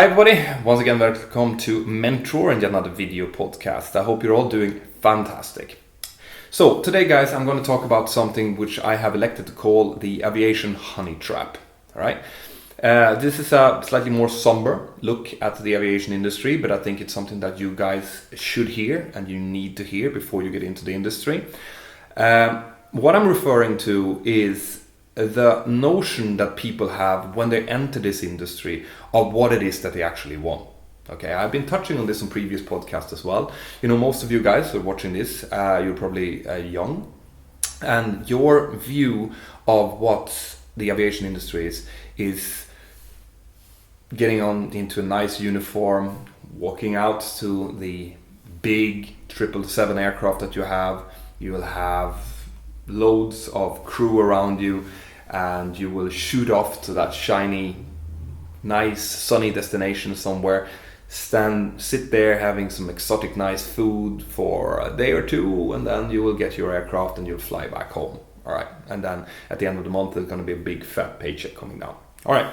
Hi everybody, once again welcome to Mentour and yet another video podcast. I hope you're all doing fantastic. So today guys, I'm going to talk about something which I have elected to call the aviation honey trap. Alright, this is a slightly more somber look at the aviation industry, but I think it's something that you guys should hear and you need to hear before you get into the industry. What I'm referring to is the notion that people have when they enter this industry of what it is that they actually want. Okay, I've been touching on this on previous podcasts as well. You know, most of you guys who are watching this, you're probably young, and your view of what the aviation industry is getting on into a nice uniform, walking out to the big 777 aircraft that you have. You will have loads of crew around you, and you will shoot off to that shiny, nice, sunny destination somewhere. Sit there having some exotic, nice food for a day or two, and then you will get your aircraft and you'll fly back home. All right, and then at the end of the month, there's going to be a big fat paycheck coming down. All right,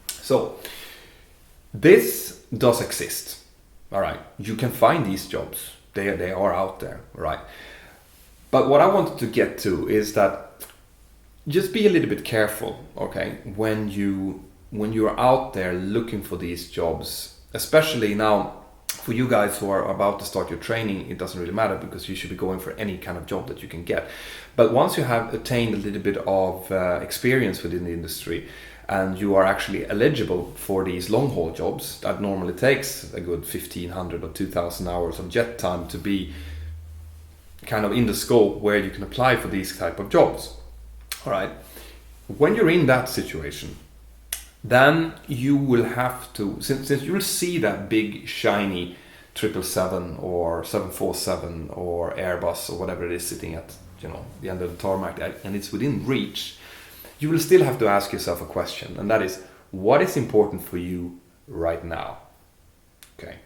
so this does exist. All right, you can find these jobs. They are out there. All right. But what I wanted to get to is that just be a little bit careful, okay, when you're out there looking for these jobs, especially now for you guys who are about to start your training. It doesn't really matter because you should be going for any kind of job that you can get. But once you have attained a little bit of experience within the industry and you are actually eligible for these long haul jobs, that normally takes a good 1,500 or 2,000 hours of jet time to be kind of in the scope where you can apply for these type of jobs. All right. When you're in that situation, then you will have to, since you will see that big shiny 777 or 747 or Airbus or whatever it is sitting at, the end of the tarmac, and it's within reach, you will still have to ask yourself a question, and that is, what is important for you right now? Okay.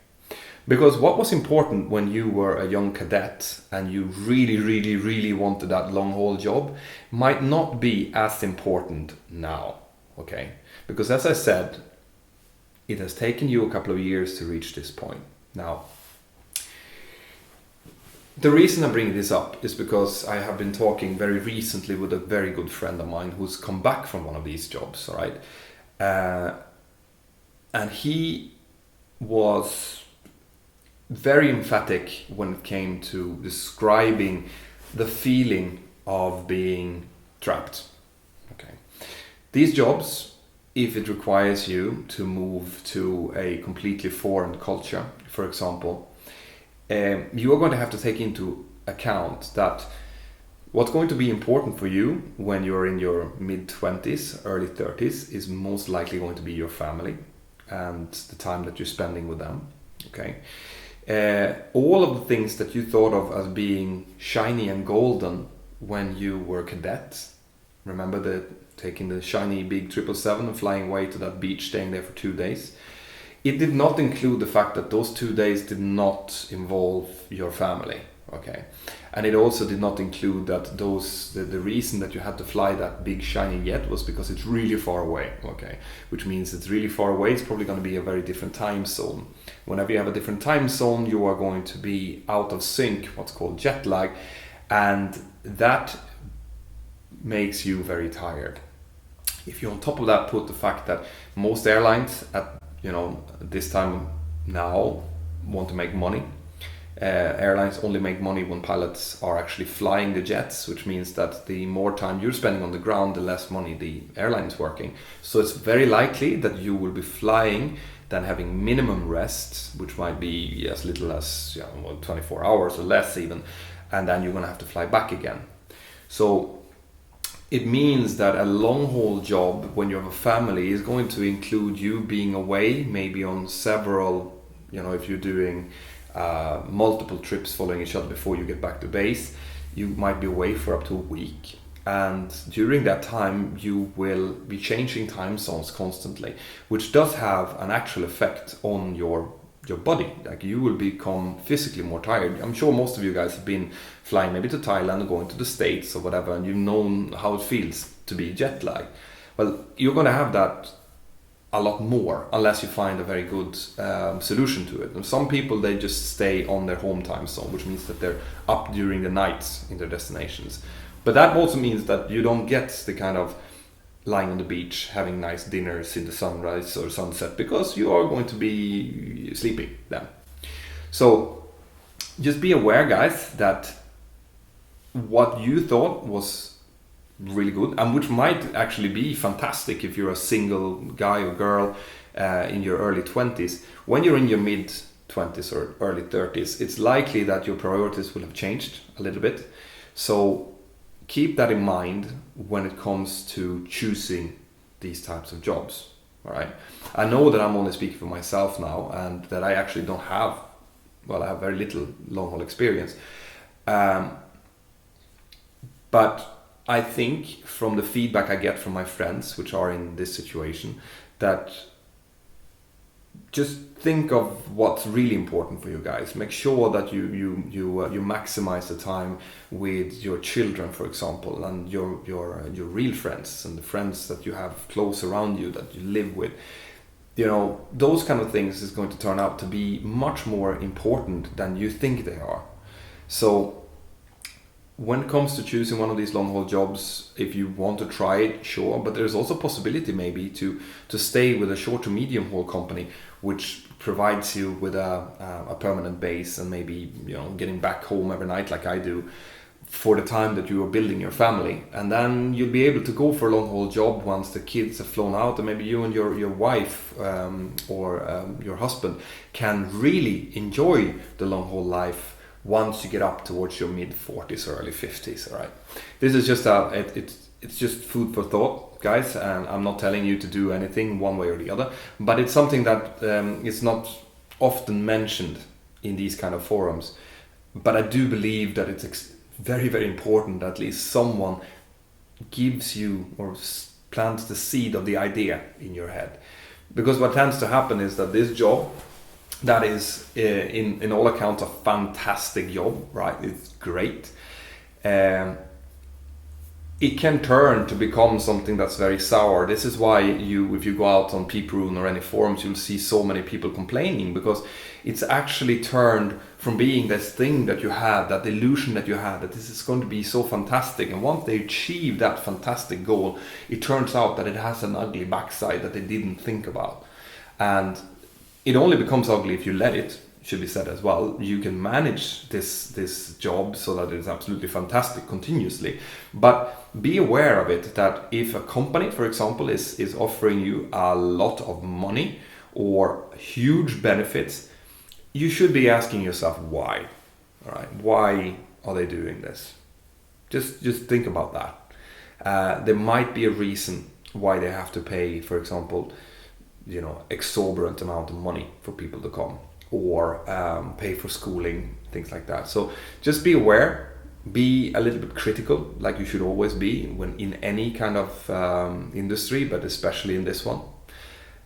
Because what was important when you were a young cadet and you really wanted that long haul job might not be as important now, okay? Because as I said, it has taken you a couple of years to reach this point. Now, the reason I'm bringing this up is because I have been talking very recently with a very good friend of mine who's come back from one of these jobs, all right? And he was very emphatic when it came to describing the feeling of being trapped. Okay, these jobs, if it requires you to move to a completely foreign culture, for example, you are going to have to take into account that what's going to be important for you when you're in your mid-20s, early 30s is most likely going to be your family and the time that you're spending with them. Okay. All of the things that you thought of as being shiny and golden when you were a cadet, remember taking the shiny big 777 and flying away to that beach, staying there for 2 days. It did not include the fact that those 2 days did not involve your family, okay? And it also did not include that the reason that you had to fly that big shiny jet was because it's really far away, okay? Which means it's really far away, it's probably going to be a very different time zone. Whenever you have a different time zone, you are going to be out of sync, what's called jet lag, and that makes you very tired. If you on top of that put the fact that most airlines at this time now want to make money. Airlines only make money when pilots are actually flying the jets, which means that the more time you're spending on the ground, the less money the airline is working. So it's very likely that you will be flying than having minimum rest, which might be as little as 24 hours or less even, and then you're going to have to fly back again. So it means that a long haul job when you have a family is going to include you being away maybe on several, if you're doing multiple trips following each other before you get back to base, you might be away for up to a week. And during that time, you will be changing time zones constantly, which does have an actual effect on your body. Like, you will become physically more tired. I'm sure most of you guys have been flying maybe to Thailand or going to the States or whatever, and you've known how it feels to be jet lag. Well, you're going to have that a lot more unless you find a very good solution to it. And some people, they just stay on their home time zone, which means that they're up during the nights in their destinations. But that also means that you don't get the kind of lying on the beach having nice dinners in the sunrise or sunset, because you are going to be sleeping then. So just be aware, guys, that what you thought was really good, and which might actually be fantastic if you're a single guy or girl in your early 20s. When you're in your mid 20s or early 30s, it's likely that your priorities will have changed a little bit. So keep that in mind when it comes to choosing these types of jobs. All right. I know that I'm only speaking for myself now, and that I actually don't have, well, I have very little long haul experience. But I think from the feedback I get from my friends which are in this situation, that just think of what's really important for you guys. Make sure that you maximize the time with your children, for example, and your real friends and the friends that you have close around you that you live with. You know, those kind of things is going to turn out to be much more important than you think they are. So when it comes to choosing one of these long haul jobs, if you want to try it, sure, but there's also possibility maybe to stay with a short to medium haul company, which provides you with a permanent base, and maybe, you know, getting back home every night like I do for the time that you are building your family. And then you'll be able to go for a long haul job once the kids have flown out, and maybe you and your wife or your husband can really enjoy the long haul life once you get up towards your mid 40s or early 50s. All right, this is just it's just food for thought, guys, and I'm not telling you to do anything one way or the other, but it's something that is not often mentioned in these kind of forums. But I do believe that it's very, very important that at least someone gives you or plants the seed of the idea in your head, because what tends to happen is that this job, that is in all accounts a fantastic job, right? It's great. It can turn to become something that's very sour. This is why if you go out on Peeproon or any forums, you'll see so many people complaining, because it's actually turned from being this thing that you had, that illusion that you had, that this is going to be so fantastic. And once they achieve that fantastic goal, it turns out that it has an ugly backside that they didn't think about. And it only becomes ugly if you let it, should be said as well. You can manage this job so that it's absolutely fantastic continuously, but be aware of it, that if a company, for example, is offering you a lot of money or huge benefits, you should be asking yourself why. All right, why are they doing this? Just think about that. There might be a reason why they have to pay, for example, you know, exorbitant amount of money for people to come, or pay for schooling, things like that. So just be aware, be a little bit critical, like you should always be when in any kind of industry, but especially in this one,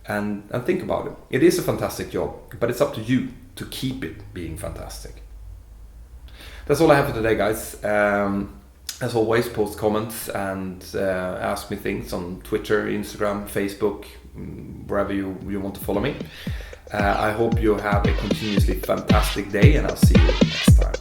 and think about it. It is a fantastic job, but it's up to you to keep it being fantastic. That's all I have for today, guys. As always, post comments and ask me things on Twitter, Instagram, Facebook, wherever you want to follow me. I hope you have a continuously fantastic day, and I'll see you next time.